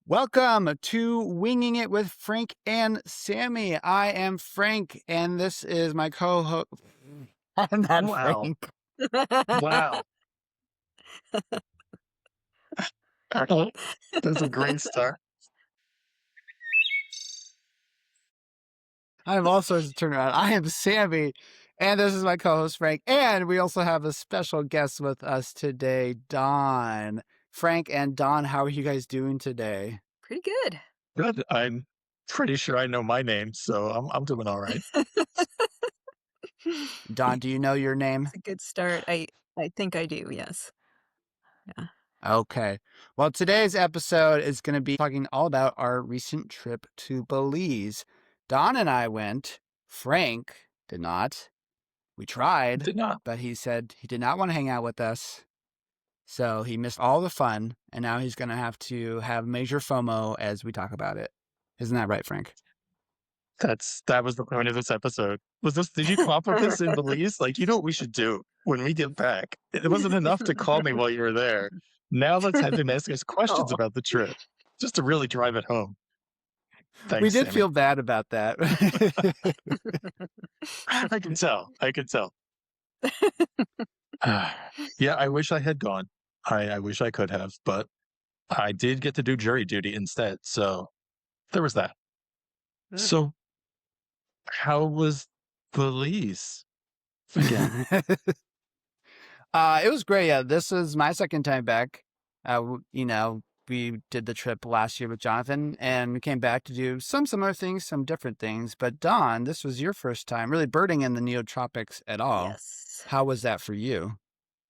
Welcome to Winging It with Frank and Sammy. I am Frank, and this is my co-host. I'm not Wow. Frank. Wow. Okay. That's a great start. I'm also turn around. I am Sammy, and this is my co-host Frank. And we also have a special guest with us today, Dawn. Frank and Dawn, how are you guys doing today? Pretty good. Good. I'm pretty sure I know my name, so I'm doing all right. Dawn, do you know your name? It's a good start. I think I do, yes. Yeah. Okay. Well, today's episode is going to be talking all about our recent trip to Belize. Don and I went. Frank did not. We tried, Did not. but he said he did not want to hang out with us. So he missed all the fun, and now he's going to have major FOMO as we talk about it. Isn't that right, Frank? That was the point of this episode. Did you come up with this in Belize? Like, you know what we should do when we get back? It wasn't enough to call me while you were there. Now let's have him ask us questions Oh. about the trip, just to really drive it home. We Thanks, did Sammy. feel bad about that. I can tell. I can tell. Yeah, I wish I had gone. I wish I could have, but I did get to do jury duty instead. So there was that. So how was Belize again? It was great. Yeah, this is my second time back. We did the trip last year with Jonathan, and we came back to do some similar things, some different things. But Dawn, this was your first time really birding in the neotropics at all. Yes. How was that for you?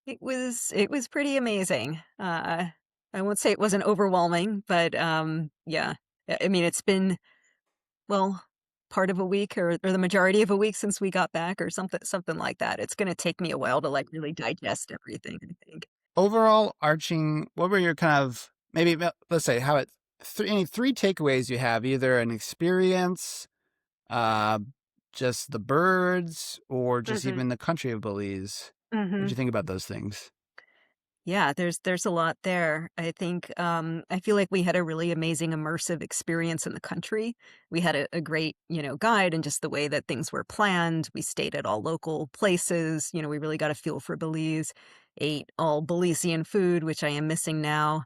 It was pretty amazing. I won't say it wasn't overwhelming, but yeah. I mean, it's been well, part of a week or the majority of a week since we got back or something like that. It's gonna take me a while to like really digest everything, I think. Overall, arching, what were your kind of maybe let's say how it any three takeaways you have, either an experience, uh, just the birds, or just Mhm. even the country of Belize. What did Mhm. you think about those things? Yeah, there's a lot there. I think I feel like we had a really amazing immersive experience in the country. We had a great, guide and just the way that things were planned. We stayed at all local places. We really got a feel for Belize, ate all Belizean food, which I am missing now,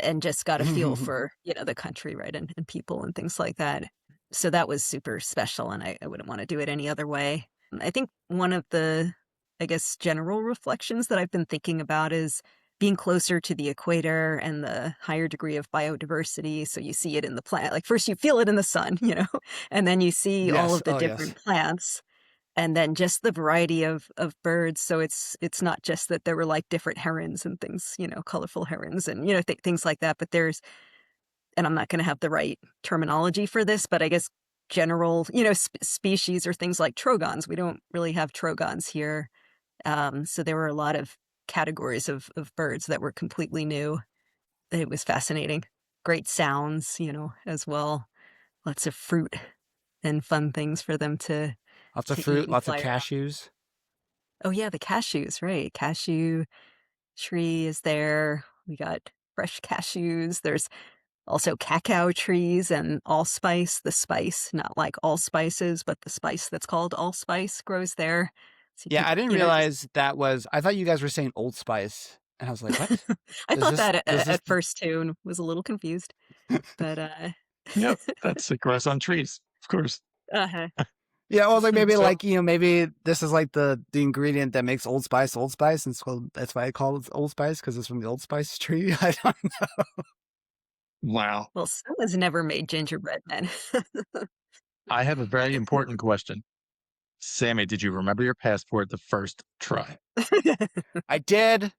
and just got a feel for, the country, right? And people and things like that. So that was super special and I wouldn't want to do it any other way. I think one of the I guess general reflections that I've been thinking about is being closer to the equator and the higher degree of biodiversity. So you see it in the plant. Like first you feel it in the sun, and then you see all Yes. of the Oh, yes. different plants and then just the variety of birds. So it's not just that there were like different herons and things, colorful herons and things like that, but there's and I'm not going to have the right terminology for this, but I guess general, species or things like trogons. We don't really have trogons here, so there were a lot of categories of birds that were completely new. It was fascinating. Great sounds, as well. Lots of fruit and fun things for them Lots of to eat fruit, and lots of play around. cashews. Oh yeah, the cashews, right. Cashew tree is there. We got fresh cashews. There's also cacao trees and allspice, the spice, not like all spices, but the spice that's called allspice grows there. So you Yeah, can, I didn't just realize that was. I thought you guys were saying Old Spice, and I was like, "What? I Does thought this? that Does this?" at first too and was a little confused, but, Yep, that's it grows on trees, of course. uh-huh. Yeah, well, I was like maybe So maybe this is like the ingredient that makes Old Spice, and that's why I call it Old Spice because it's from the Old Spice tree. I don't know. wow. Well, someone's never made gingerbread men. I have a very important question. Sammy, did you remember your passport the first try? I did.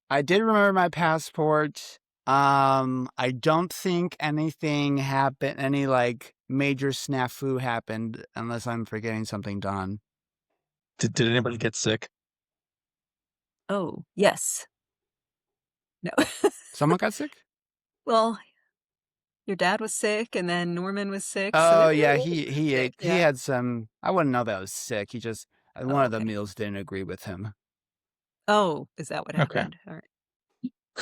I did remember my passport. I don't think anything happened. Any like major snafu happened, unless I'm forgetting something, Don. Did anybody get sick? Oh, yes. No. Someone got sick? Well, your dad was sick, and then Norman was sick, so Oh yeah, everybody he was sick, ate. He yeah. had some. I wouldn't know that was sick. He just one Oh, of the okay. meals didn't agree with him. Oh, is that what Okay. happened? Alright.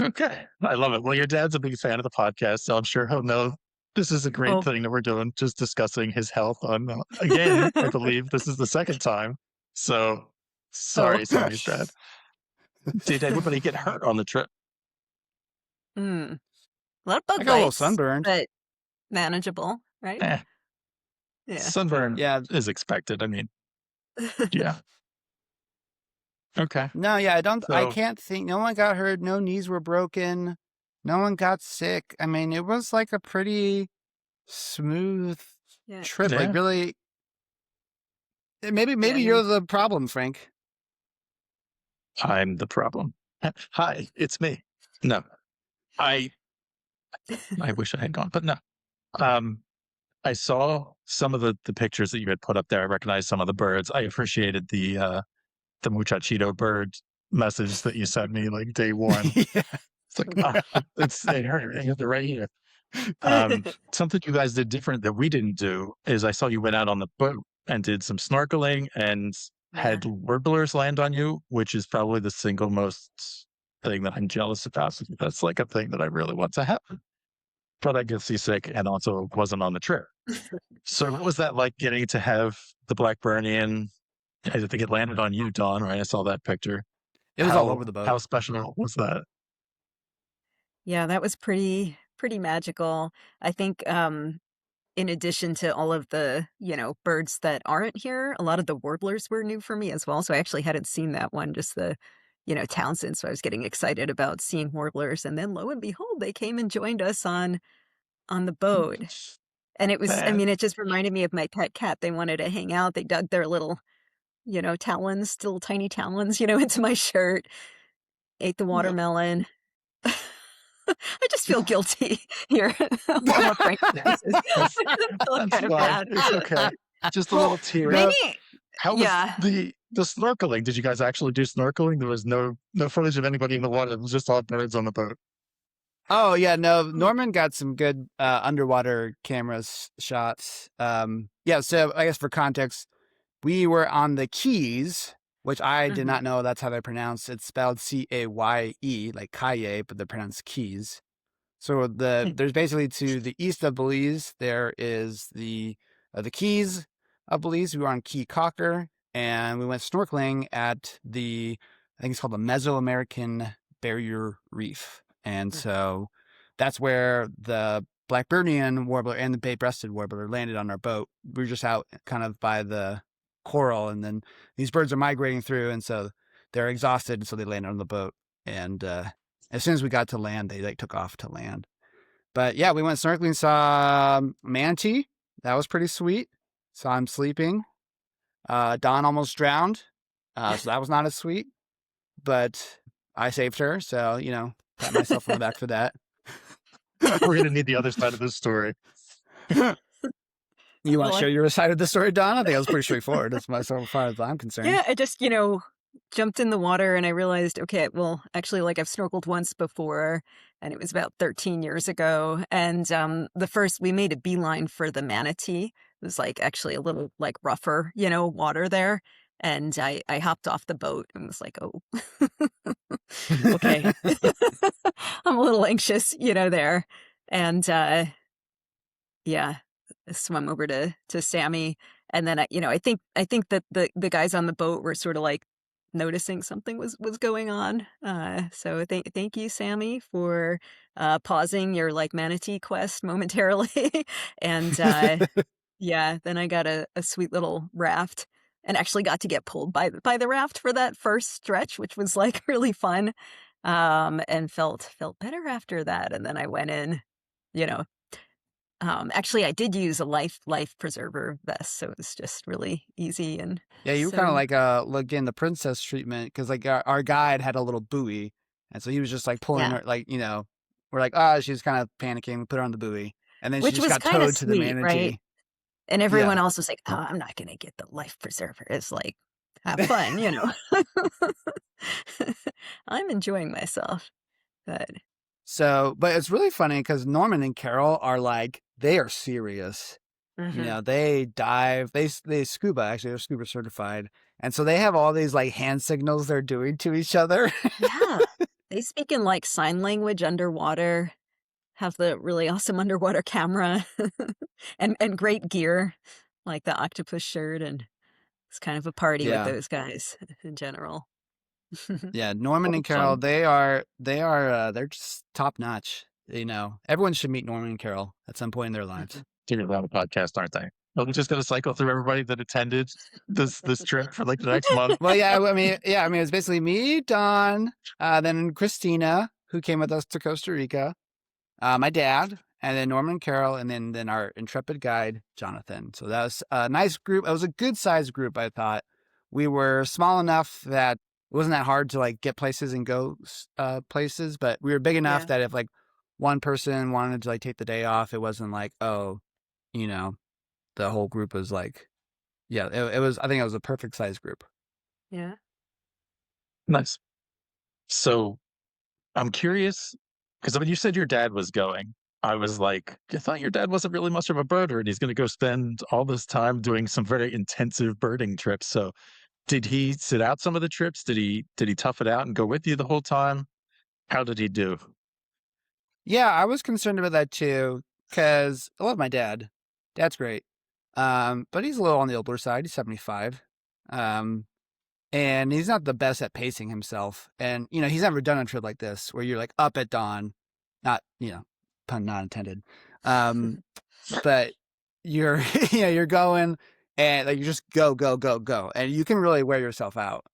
Okay. I love it. Well, your dad's a big fan of the podcast, so I'm sure he'll know this is a great Oh, thing that we're doing, just discussing his health on, again, I believe this is the second time. So oh. sorry, Sammy's dad. Did anybody get hurt on the trip? Mm. A lot of bug I got a little bites, sunburned. but manageable, right? Eh, Yeah. sunburn Yeah. is expected. I mean, yeah. Okay. No, yeah, I So, can't think. No one got hurt. No knees were broken. No one got sick. I mean, it was like a pretty smooth Yeah. trip. Like yeah, really, maybe Yeah. you're the problem, Frank. I'm the problem. Hi, it's me. No, I I wish I had gone, but no. Um, I saw some of the pictures that you had put up there. I recognized some of the birds. I appreciated the muchachito bird message that you sent me like day one. Yeah. It's like, it's they're right here. Something you guys did different that we didn't do is I saw you went out on the boat and did some snorkeling and Yeah. had warblers land on you, which is probably the single most thing that I'm jealous about. That's like a thing that I really want to happen, but I get seasick and also wasn't on the trip. So what was that like getting to have the Blackburnian? I think it landed on you, Dawn, right? I saw that picture. It was all over the boat. How special was that? Yeah, that was pretty magical. I think in addition to all of the, birds that aren't here, a lot of the warblers were new for me as well. So I actually hadn't seen that one, just the, Townsend. So I was getting excited about seeing warblers. And then lo and behold, they came and joined us on the boat. And it was, I That mean, it just reminded me of my pet cat. They wanted to hang out. They dug their little, talons, little tiny talons, into my shirt, ate the watermelon. I just feel guilty here. All of Frank's faces. that's I feel that's kind of fine. bad. It's okay. Just a Well, little tear. No. maybe, How was yeah. the snorkeling? Did you guys actually do snorkeling? There was no footage of anybody in the water. It was just all birds on the boat. Oh yeah, no. Hmm. Norman got some good underwater cameras shots. Yeah. So I guess for context, we were on the Keys, which I did Mhm. not know that's how they're pronounced. It's spelled Caye, like Kaye, but they're pronounced Keys. So there's basically to the east of Belize, there is the Keys of Belize. We were on Key Cocker, and we went snorkeling at I think it's called the Mesoamerican Barrier Reef. And Mm. so that's where the Blackburnian warbler and the bay-breasted warbler landed on our boat. We were just out kind of by the coral, and then these birds are migrating through, and so they're exhausted, and so they landed on the boat. And as soon as we got to land, they like took off to land. But yeah, we went snorkeling, saw manatee. That was pretty sweet. Saw him sleeping. Dawn almost drowned, so that was not as sweet. But I saved her, so pat myself on the back for that. We're gonna need the other side of this story. You want Well, to share your side of the story, Dawn? I think it was pretty straightforward as far as I'm concerned. yeah, I just, jumped in the water and I realized, okay, well, actually, like I've snorkeled once before, and it was about 13 years ago. And we made a beeline for the manatee. It was like actually a little like rougher, water there. And I hopped off the boat and was like, oh, okay. I'm a little anxious, there. And yeah, swam over to Sammy. And then I think that the guys on the boat were sort of like noticing something was going on. So thank you, Sammy, for pausing your like manatee quest momentarily. And yeah, then I got a sweet little raft and actually got to get pulled by the raft for that first stretch, which was like really fun. And felt better after that. And then I went in, you know, actually I did use a life preserver vest, so it was just really easy and Yeah, you were kind of so like again the princess treatment, because like our guide had a little buoy, and so he was just like pulling yeah, her, like we're like she's kind of panicking. We put her on the buoy, and then she which just was got kind of towed to the sweet, right? manatee. And Yeah. everyone else was like, "Oh, I'm not gonna get the life preserver." It's like, have fun, I'm enjoying myself, but So, but it's really funny because Norman and Carol are like they are serious. mhm. They dive, they scuba, actually they're scuba certified, and so they have all these like hand signals they're doing to each other. Yeah, They speak in, like, sign language underwater, have the really awesome underwater camera, and great gear, like the octopus shirt, and it's kind of a party with Yeah. those guys in general. Yeah, Norman Oh, and Carol, fun. they're just top notch. Everyone should meet Norman and Carol at some point in their lives. Mhm. Figured out a podcast, aren't they? Are we just gonna cycle through everybody that attended this trip for like the next month? Well, it was basically me, Don, then Christina, who came with us to Costa Rica, my dad, and then Norman and Carol, and then our intrepid guide, Jonathan. So that was a nice group. It was a good sized group, I thought. We were small enough that it wasn't that hard to like get places and go places, but we were big enough Yeah, that if like one person wanted to like take the day off, it wasn't like, oh, you know, the whole group was like, yeah, it was, I think it was a perfect size group. yeah. Nice. So I'm curious because when you said your dad was going, I was like, I thought your dad wasn't really much of a birder, and he's going to go spend all this time doing some very intensive birding trips. So, did he sit out some of the trips? Did he tough it out and go with you the whole time? How did he do? Yeah, I was concerned about that too, because I love my dad. Dad's great. But he's a little on the older side. He's 75. Um, and he's not the best at pacing himself. And, he's never done a trip like this where you're like up at dawn, not, pun not intended. Um, but you're, you're going and like you just go, go, go, go. And you can really wear yourself out.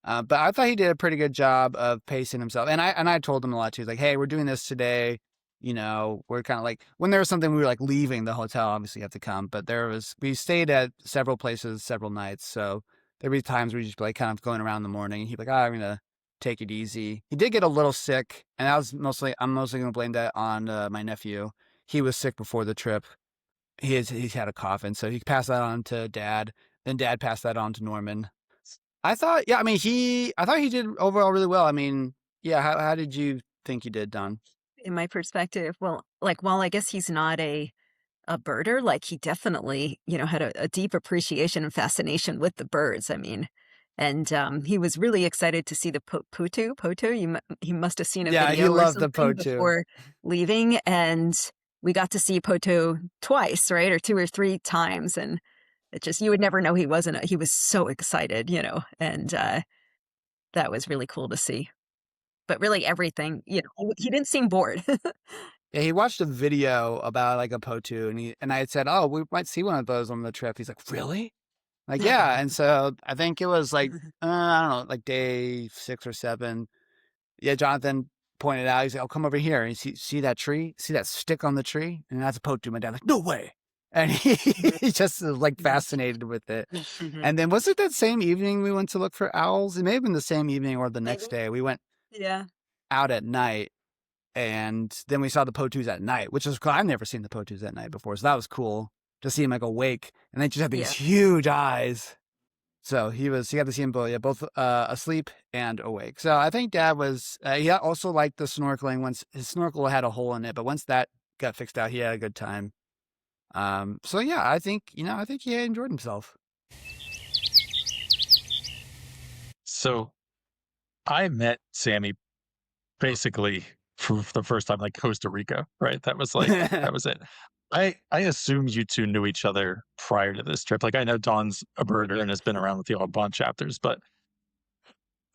But I thought he did a pretty good job of pacing himself. And I told him a lot too. Like, hey, we're doing this today. We're kind of like when there was something we were like leaving the hotel, obviously you have to come. But we stayed at several places, several nights. So there'd be times where you just be like kind of going around in the morning. And he'd be like, I'm gonna take it easy. He did get a little sick, and I'm mostly gonna blame that on my nephew. He was sick before the trip. He's had a cough, and so he passed that on to Dad. Then Dad passed that on to Norman. I thought he did overall really well. I mean, yeah, how did you think he did, Don? In my perspective, well, like, while I guess he's not a birder, like, he definitely, had a deep appreciation and fascination with the birds, I mean, and, he was really excited to see the Poto, he must have seen a Yeah, he video or loved the something Potu. before leaving, and we got to see Poto twice, right, or 2 or 3 times, and it just you would never know he was so excited, and, that was really cool to see. But really everything, he didn't seem bored. Yeah, he watched a video about like a Potu, and I had said, "Oh, we might see one of those on the trip." He's like, "Really?" Like, yeah. And so I think it was like I don't know, like day 6 or 7. Yeah, Jonathan pointed out. He's like, "Oh, come over here and see that tree? See that stick on the tree?" And that's a Potu. My dad's like, "No way!" And he just is like fascinated with it. Mhm. And then was it that same evening we went to look for owls? It may have been the same evening or the next Maybe. day. We went Yeah. out at night, and then we saw the Potus at night, which was cool. I've never seen the Potus at night before, so that was cool to see him like awake, and they just had these Yeah. huge eyes. So he got to see him both, yeah, both asleep and awake. So I think Dad was. He also liked the snorkeling. Once his snorkel had a hole in it, but once that got fixed out, he had a good time. So yeah, I think he enjoyed himself. So I met Sammy basically for the first time, like Costa Rica, right? That was it. I assumed you two knew each other prior to this trip. Like I know Don's a birder and has been around with you a bunch chapters, but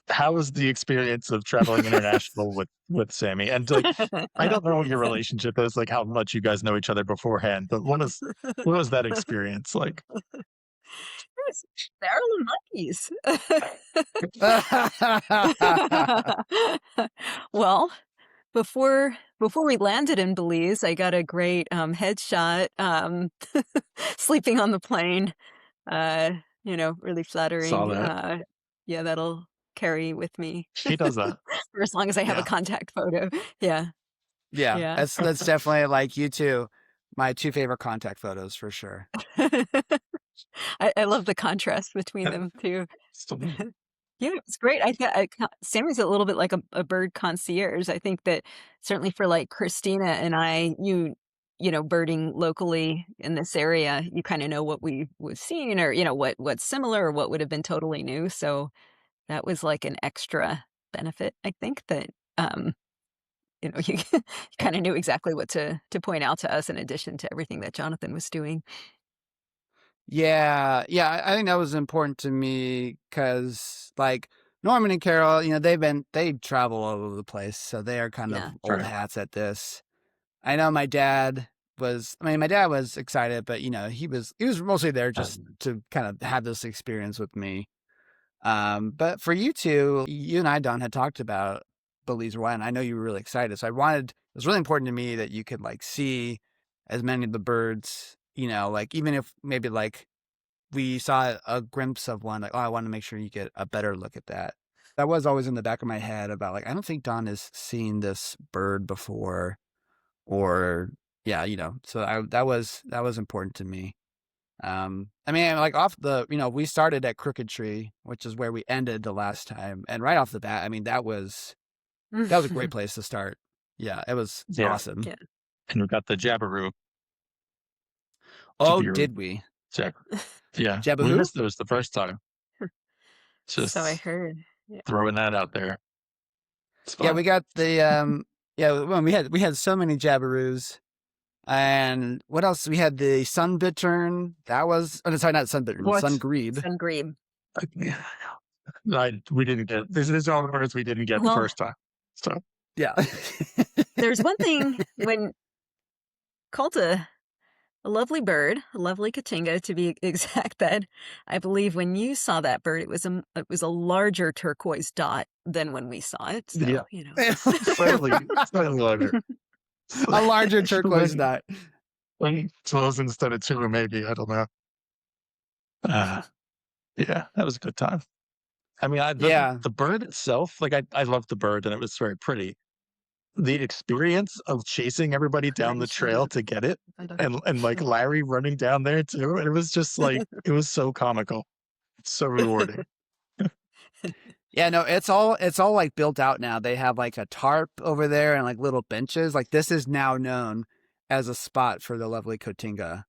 how was the experience of traveling international with Sammy? And like I don't know what your relationship is, like how much you guys know each other beforehand, but what was that experience like? Yes, barrel of monkeys. Well, before we landed in Belize, I got a great, headshot, sleeping on the plane, uh, really Saw flattering, that. yeah, that'll carry with me He does that. for as long as I have a Yeah. contact photo. Yeah, Yeah, yeah. that's definitely like you two, my two favorite contact photos for sure. I love the contrast between them too. Still- Yeah, it's great. Sammy's a little bit like a bird concierge. I think that certainly for like Christina and I, birding locally in this area, you kind of know what we've seen or, what's similar or what would have been totally new. So that was like an extra benefit, I think, that um, you kind of knew exactly what to point out to us in addition to everything that Jonathan was doing. Yeah, yeah, I think that was important to me because, like, Norman and Carol, they travel all over the place, so they are kind of Yeah. old Right. hats at this. I know my dad was excited, but he was mostly there just to kind of have this experience with me. But for you two, you and I, Don, had talked about Belize One. I know you were really excited, so it was really important to me that you could like see as many of the birds, like even if maybe like we saw a glimpse of one, like, oh, I want to make sure you get a better look at that. That was always in the back of my head about like, I don't think Don has seen this bird before, or yeah, so that was important to me. I mean, like we started at Crooked Tree, which is where we ended the last time, and right off the bat, I mean, that was a great place to start. Yeah, it was Yeah. awesome. Yeah. And we got the Jabberoo to Oh, be did we? Jack. Yeah. We Jabahoo? missed those the first time. So I Just heard. Yeah. throwing that out there. It's Yeah, fun. we got the yeah, well, we had so many Jabaroos. And what else? We had the sun bittern. That was, oh, no, sorry, not sun bittern, sun What? grebe. Sun grebe. We didn't get this is all the birds we didn't get the Well, first time. So Yeah. there's one thing when called a lovely bird, a lovely Katinga to be exact, that I believe when you saw that bird, it was a larger turquoise dot than when we saw it. yeah. So, you know. Slightly larger. A larger turquoise dot. When 12 instead of 2, maybe, I don't know. Uh, yeah, that was a good time. I mean, Yeah. the bird itself, like I loved the bird and it was very pretty. The experience of chasing everybody down the trail to get it, and like Larry running down there too, and it was just like it was so comical. It's so rewarding. Yeah, no, it's all like built out now. They have like a tarp over there and like little benches. Like this is now known as a spot for the lovely Cotinga.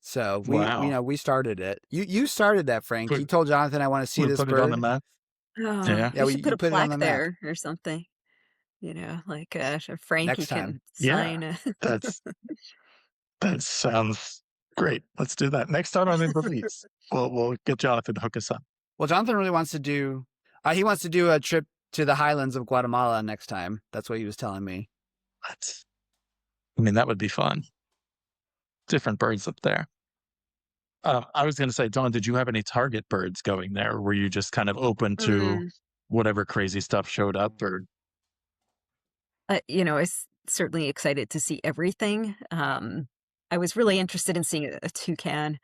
So Wow. we started it. You started that, Frank. You Put told Jonathan I want to see we this put it on the bird. map. Oh, Yeah. Yeah, we should put you a put it on plaque the map there or something. Like Frankie next can time. Yeah. sign. That's that sounds great. Let's do that. Next time I'm in Belize. We'll get Jonathan to hook us up. Well, Jonathan really wants to do. He wants to do a trip to the highlands of Guatemala next time. That's what he was telling me. What? I mean, that would be fun. Different birds up there. I was going to say, Dawn, did you have any target birds going there? Or were you just kind of open to Mm, whatever crazy stuff showed up? Or I was certainly excited to see everything. I was really interested in seeing a toucan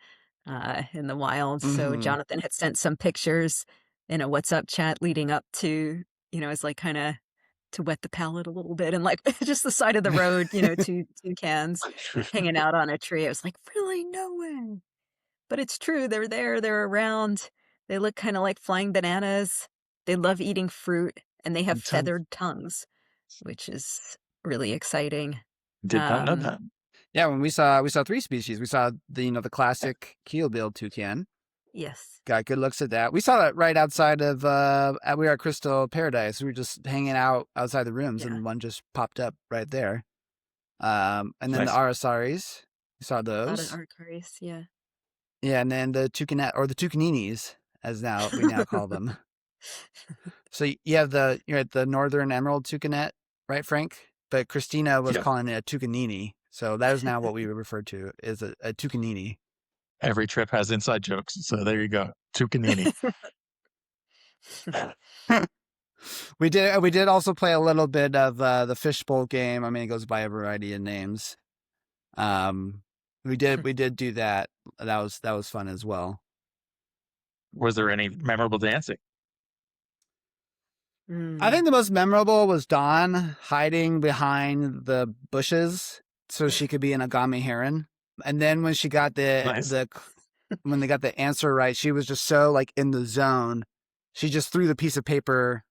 in the wild. So Mm-hmm. Jonathan had sent some pictures in a WhatsApp chat leading up to, as like kind of to wet the palate a little bit, and like just the side of the road, two toucans hanging out on a tree. I was like, really, no way. But it's true. They're there. They're around. They look kind of like flying bananas. They love eating fruit, and they have feathered tongues, which is really exciting. did not know Um, that. Yeah, when we saw three species. We saw the classic keel-billed toucan. yes. Got good looks at that. We saw that right outside of we were at Crystal Paradise. We were just hanging out outside the rooms, Yeah. and one just popped up right there. And then the Nice. arasaris, we saw Out of those. Arcaris, yeah. Yeah, and then the toucanet or the toucaninis, as we now call them. So you have you're at the northern emerald toucanet, right, Frank? But Christina was Yeah. calling it a toucanini, so that is now what we refer to as a toucanini. Every trip has inside jokes. So there you go. Tucanini. We did also play a little bit of the fishbowl game. I mean, it goes by a variety of names. We did do that. That was fun as well. Was there any memorable dancing? I Mm. think the most memorable was Dawn hiding behind the bushes so she could be an agami heron. And then when she got Nice. when they got the answer right, she was just so like in the zone. She just threw the piece of paper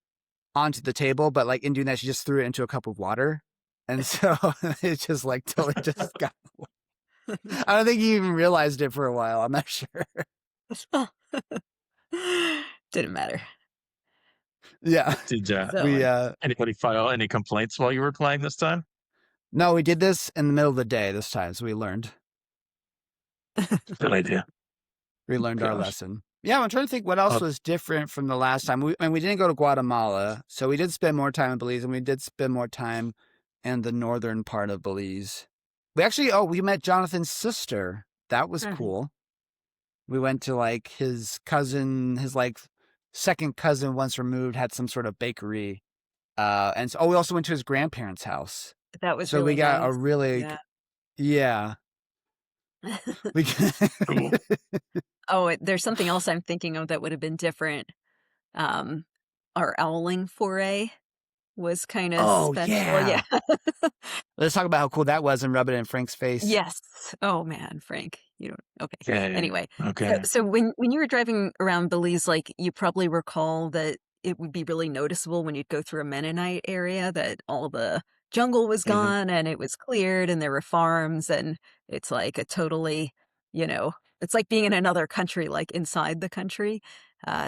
onto the table, but like in doing that, she just threw it into a cup of water. And so it just like totally just got. I don't think he even realized it for a while. I'm not sure. Didn't matter. Yeah. Did So, We, anybody file any complaints while you were playing this time? no, we did this in the middle of the day this time, so Good idea. we learned our Gosh. lesson. Yeah, I'm trying to think what else Uh, was different from the last time. And we didn't go to Guatemala, so we did spend more time in Belize, and we did spend more time in the northern part of Belize. We actually, we met Jonathan's sister. That was mhm. cool. We went to like his cousin, his like second cousin once removed had some sort of bakery. And so, we also went to his grandparents' house. That was So we really got a nice. really, Yeah. yeah, we, cool. Oh, there's something else I'm thinking of that would have been different. Um, our owling foray was kinda oh, special, yeah. yeah. Let's talk about how cool that was and rub it in Frank's face. Yes. Oh, man, Frank, you don't okay. Okay. Anyway, so Okay. so when you were driving around Belize, like, you probably recall that it would be really noticeable when you'd go through a Mennonite area that all the jungle was Hmm. gone and it was cleared and there were farms, and it's like a totally, you know it's like being in another country, like, inside the country.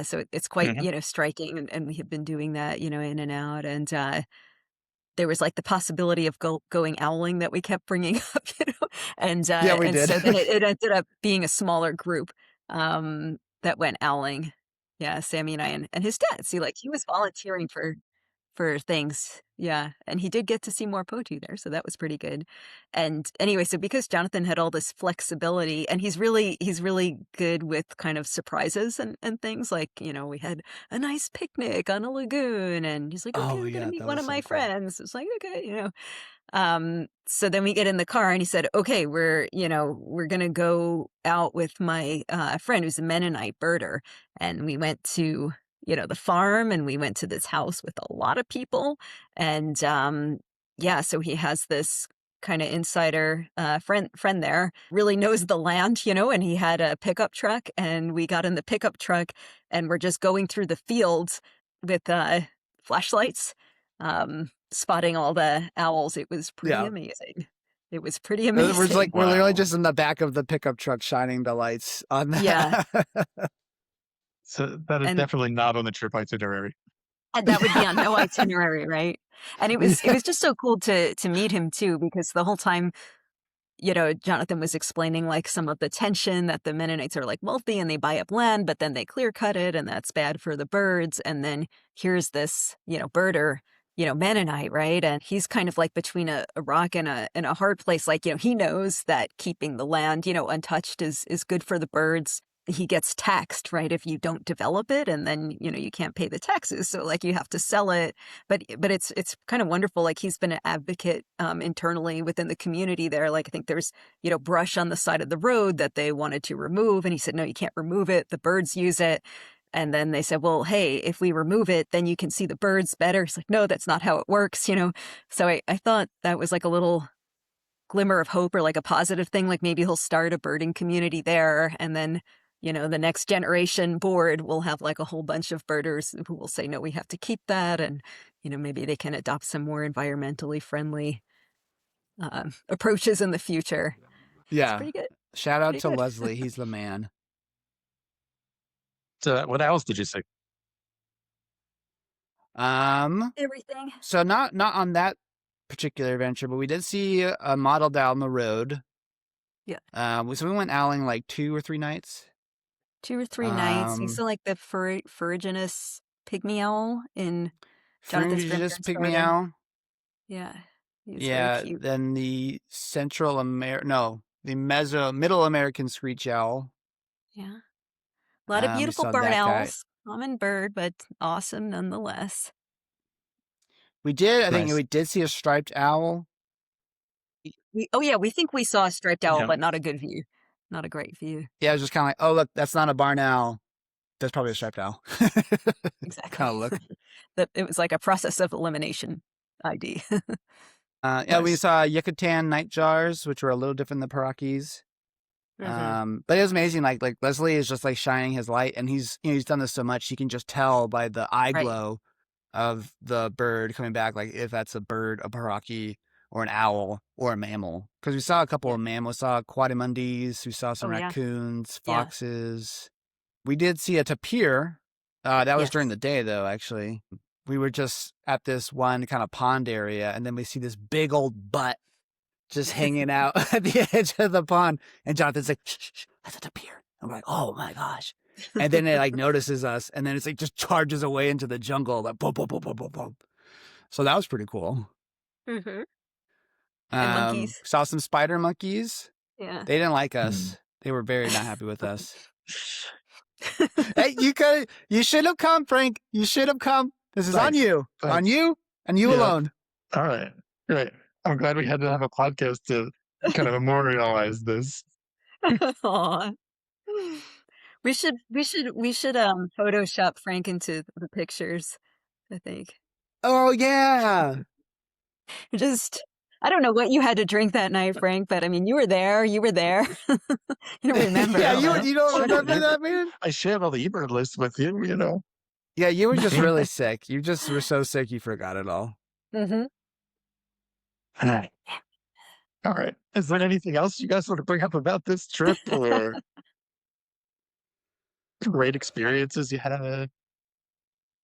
So it's quite, Hmm. striking, and we have been doing that, in and out, and, there was, like, the possibility of going owling that we kept bringing up, Yeah, we and did. so then it ended up being a smaller group, that went owling. Yeah, Sammy and I, and his dad. See, like, he was volunteering for things. Yeah, and he did get to see more Poti there, so that was pretty good. And anyway, so because Jonathan had all this flexibility, and he's really good with kind of surprises and things, like, we had a nice picnic on a lagoon, and he's like, "Okay, Oh, I'm gonna yeah, meet that one was of so my cool. friends." It's like, "Okay." So then we get in the car and he said, "Okay, we're gonna go out with my friend who's a Mennonite birder." And we went to, the farm, and we went to this house with a lot of people. And yeah, so he has this kind of insider friend there, really knows the land, and he had a pickup truck, and we got in the pickup truck and we're just going through the fields with flashlights. Spotting all the owls. It was pretty Yeah. amazing. It was pretty We're just like, amazing. we're literally Wow. just in the back of the pickup truck shining the lights on Yeah, that. So that is and definitely not on the trip itinerary. that would be on no itinerary, right? And it was it Yeah. was just so cool to meet him too, because the whole time, Jonathan was explaining, like, some of the tension that the Mennonites are, like, wealthy and they buy up land, but then they clear cut it, and that's bad for the birds. And then here's this, birder, Mennonite, right? And he's kind of like between a rock and a hard place. Like, he knows that keeping the land, untouched is good for the birds. He gets taxed, right, if you don't develop it, and then, you can't pay the taxes. So, like, you have to sell it. But it's kind of wonderful. Like, he's been an advocate internally within the community there. Like, I think there's, brush on the side of the road that they wanted to remove, and he said, "No, you can't remove it. The birds use it." And then they said, "Well, hey, if we remove it, then you can see the birds better." He's like, "No, that's not how it works." So I thought that was like a little glimmer of hope, or like a positive thing. Like, maybe he'll start a birding community there, and then, the next generation board will have like a whole bunch of birders who will say, "No, we have to keep that." And, maybe they can adopt some more environmentally friendly approaches in the future. It's Yeah. pretty good. Shout out Pretty to good. Leslie. He's the man. So what else did you say? Um, Everything. so not on that particular adventure, but we did see a model down the road. Yeah. So we went owling like 2 or 3 nights. 2 or 3 nights. You Um, saw, like, the ferruginous pygmy owl in Jonathan's Fringious grandparents' pygmy garden. owl. Yeah. He was very Yeah. cute. Then the the Middle American screech owl. Yeah. A lot of We beautiful saw barn that guy. owls. Common bird, but awesome nonetheless. I think Nice. we did see a striped owl. Yeah, we think we saw a striped owl, Yeah. but not a good view. Not a great view. Yeah, it was just kind of like, oh, look, that's not a barn owl. That's probably a striped owl. Exactly. Kind of look. That it was like a process of elimination ID. Yeah, we Nice. saw Yucatan nightjars, which were a little different than Paracas. Mhm. But it was amazing. Like Leslie is just like shining his light, and he's done this so much he can just tell by the eye Right. glow of the bird coming back, like if that's a bird, a paraki, or an owl, or a mammal. Because we saw a couple Yeah. of mammals, we saw quadrimundis, we saw some Oh, yeah. raccoons, Yeah. foxes. We did see a tapir, That was during Yes. the day, though, actually. We were just at this one kind of pond area, and then we see this big old butt just hanging out at the edge of the pond. And Jonathan's like, shh, shh, shh, let it appear. And we're like, oh my gosh. And then it like notices us, and then it's like just charges away into the jungle, like boom, boom, boom, boom, boom, boom. So that was pretty cool. Hmm. And monkeys. Saw some spider monkeys. Yeah. They didn't like Hmm. us. They were very not happy with us. Hey, you should have come, Frank. You should have come. This is on Thanks. you. On Thanks. you and you Yeah. alone. All right. Great. I'm glad we had to have a podcast to kind of memorialize this. Aw. We should Photoshop Frank into the pictures, I think. Oh yeah. Just I don't know what you had to drink that night, Frank, but I mean, you were there. You were there. You don't remember. Yeah, but- you don't Sure. remember that, man? I shared all the email lists with you, you know. Yeah, you were just really sick. You just were so sick you forgot it all. Mhm. All right. Is there anything else you guys want to bring up about this trip or great experiences you had?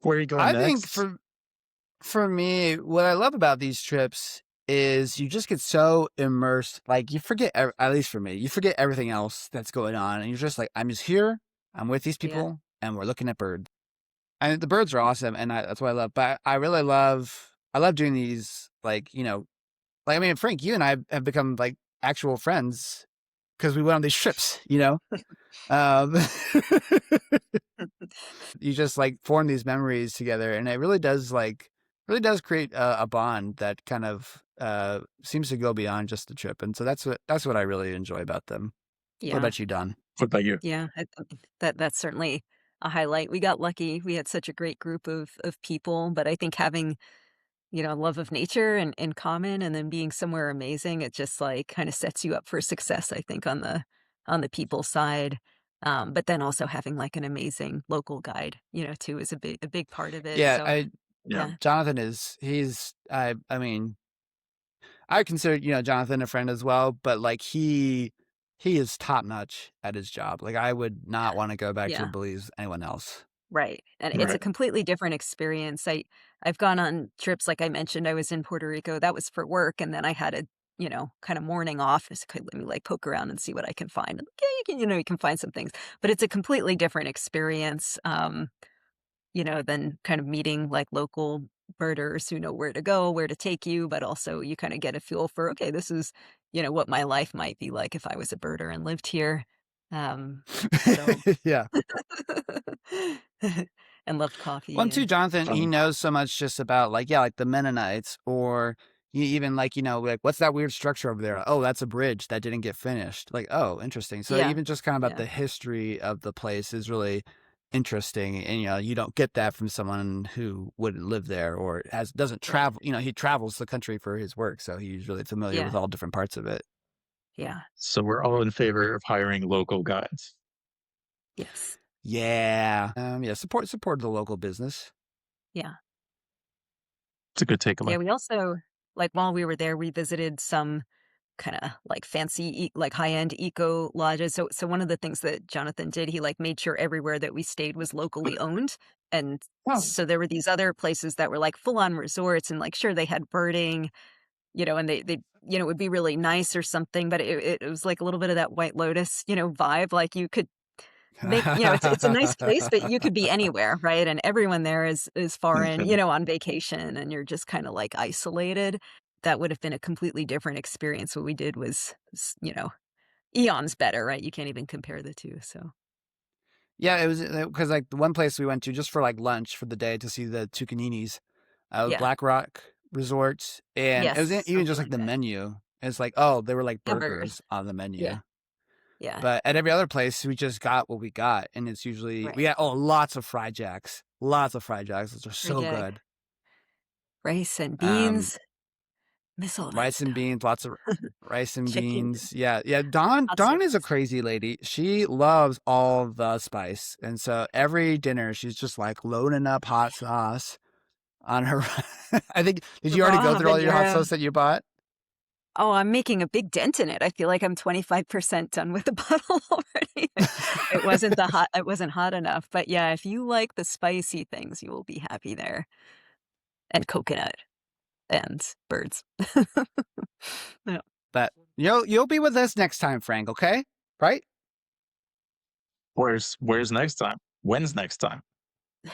Where are you going I next? think for me, what I love about these trips is you just get so immersed. Like you forget, at least for me, you forget everything else that's going on, and you're just like, I'm just here. I'm with these Yeah. people, and we're looking at birds. And the birds are awesome, and that's what I love. But I really love, I love doing these, like like I mean, Frank, you and I have become like actual friends because we went on these trips. Um, you just like form these memories together, and it really does create a bond that kind of seems to go beyond just the trip. And so that's what I really enjoy about them. What Yeah. about you, Don? What about you? Yeah. That's certainly a highlight. We got lucky. We had such a great group of people, but I think having a love of nature and in common and then being somewhere amazing, it just like kind of sets you up for success, I think, on the people side. But then also having like an amazing local guide, too, is a big part of it. Yeah, So Yeah. Jonathan I mean, I consider, Jonathan a friend as well, but like he is top notch at his job. Like I would not want to go back to yeah, Belize anyone else. right. And it's a Right. completely different experience. I've gone on trips, like I mentioned, I was in Puerto Rico. That was for work, and then I had a kind of morning off. Just okay, let me like poke around and see what I can find. And, yeah, you can find some things, but it's a completely different experience. Than kind of meeting like local birders who know where to go, where to take you, but also you kind of get a feel for, okay, this is, what my life might be like if I was a birder and lived here. So Yeah. and loved coffee One too, and Jonathan, he Fun. knows so much just about like the Mennonites, or you even like, like what's that weird structure over there? Oh, that's a bridge that didn't get finished. Like, oh, interesting. So yeah, even just kind of about yeah, the history of the place is really interesting. And you don't get that from someone who wouldn't live there or doesn't right. travel. He travels the country for his work, so he's really familiar Yeah, with all different parts of it. yeah, So we're all in favor of hiring local guides. yes, Yeah. Yeah, support the local business. yeah. It's a good takeaway. Yeah, we also like while we were there, we visited some kinda, like, fancy like, high-end eco lodges. So one of the things that Jonathan did, he, like, made sure everywhere that we stayed was locally owned, and Oh, so there were these other places that were, like, full-on resorts and, like, sure, they had birding, and they it would be really nice or something, but it was, like, a little bit of that White Lotus, vibe, like, you could make it's a nice place, but you could be anywhere, right? And everyone there is foreign, okay. on vacation, and you're just kinda, like, isolated. That would have been a completely different experience. What we did was, eons better, right? You can't even compare the 2, so Yeah, it was because like the one place we went to just for like lunch for the day to see the Tucaninis, yeah. Black Rock Resort, and it was Yes, even just something like like the that. menu. It's like, oh, they were like Hamburgers. burgers on the Yeah, menu. yeah, But at every other place, we just got what we got, and it's usually we right. got lots of fried jacks, lots of fried jacks. Those are Fried so jack, good. rice and Um, beans, miss all that Rice and stuff. beans, lots of rice and Chicken, beans. Yeah, yeah. hot Dawn is a sauce. crazy lady. She loves all the spice, and so every dinner she's just like loading up hot sauce on her. I think did The you already raw go through all your hot habanero. sauce that you bought? Oh, I'm making a big dent in it. I feel like I'm 25% done with the bottle already. It wasn't hot enough. But yeah, if you like the spicy things, you will be happy there. And coconut and birds. Yeah. But you'll be with us next time, Frank, okay? Right? Where's next time? When's next time?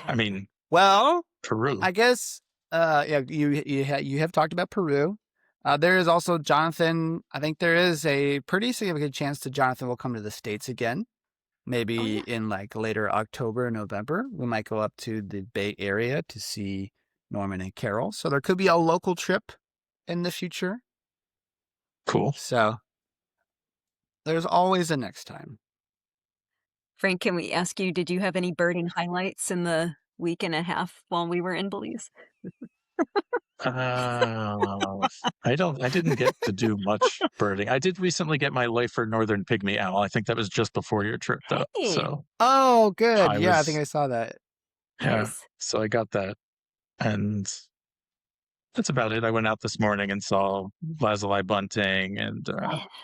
I mean, Well, Peru. I guess yeah, you have talked about Peru. There is also Jonathan. I think there is a pretty significant chance that Jonathan will come to the States again. Oh Maybe yeah. in like later October, November. We might go up to the Bay Area to see Norman and Carol. So there could be a local trip in the future. Cool. So there's always a next time. Frank, can we ask you, did you have any birding highlights in the week and a half while we were in Belize? I didn't get to do much birding. I did recently get my Lifer Northern Pygmy Owl. I think that was just before your trip though. Hey, So Oh, good. I Yeah, I think was, I saw that. yeah, nice. so I got that. And that's about it. I went out this morning and saw lazuli bunting and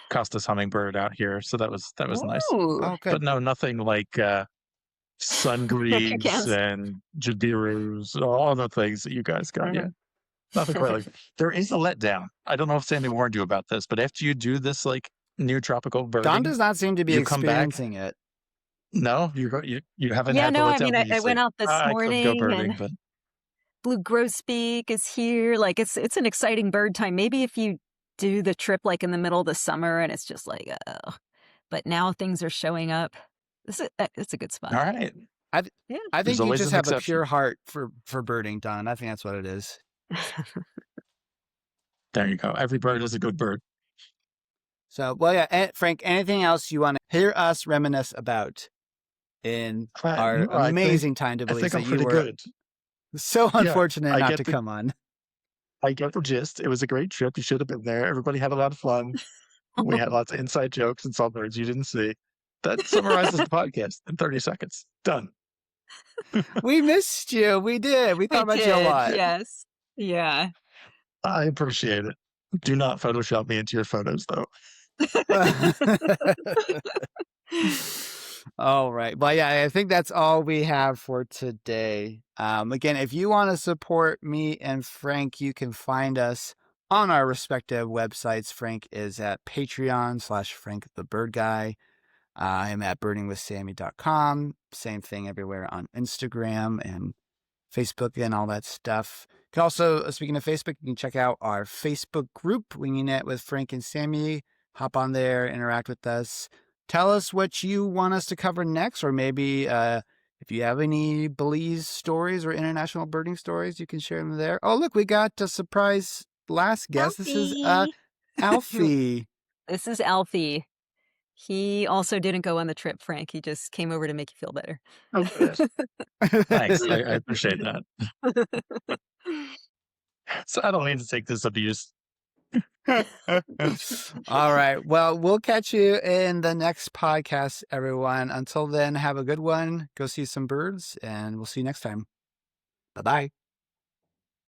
Costas hummingbird out here. So that was nice. Ooh, Oh, But good. no, nothing like no sungreaves pecans. and jabirus, all the things that you guys got. Yeah. Nothing quite like there is a letdown. I don't know if Sammy warned you about this, but after you do this like near tropical Don birding, does not seem to be you come back. experiencing it. No, you haven't Yeah, had the no, I letdown mean, where I, you I say, went out this I could go morning birding, and but blue grosbeak is here. Like it's an exciting bird time. Maybe if you do the trip like in the middle of the summer and it's just like, but now things are showing up. It's a good all spot. right. I Yeah. I There's think you always just an have a exception. pure heart for birding, Don. I think that's what it is. There you go. Every bird is a good bird. So, well, yeah, Frank, anything else you want to hear us reminisce about in our No, amazing time to I Belize think I'm that you pretty were good. so Yeah, unfortunate I not get to the come on? I get the gist. It was a great trip. You should have been there. Everybody had a lot of fun. We had lots of inside jokes and saw birds you didn't see. That summarizes the podcast in 30 seconds. Done. We missed you. We did. We thought We about you a did. lot. Yes. Yeah. I appreciate it. Do not Photoshop me into your photos, though. All right. Well, yeah, I think that's all we have for today. Again, if you want to support me and Frank, you can find us on our respective websites. Frank is at Patreon/Frank the Bird Guy. I'm at birdingwithsammy.com. Same thing everywhere on Instagram and Facebook and all that stuff. You can also, speaking of Facebook, you can check out our Facebook group, Winging It with Frank and Sammy. Hop on there, interact with us. Tell us what you want us to cover next, or maybe if you have any Belize stories or international birding stories, you can share them there. Oh, look, we got a surprise last guest. This is Alfie. Alfie. This is Alfie. He also didn't go on the trip, Frank. He just came over to make you feel better. Oh, good. Thanks. I appreciate that. So I don't mean to take this abuse. All right. Well, we'll catch you in the next podcast, everyone. Until then, have a good one. Go see some birds, and we'll see you next time. Bye bye.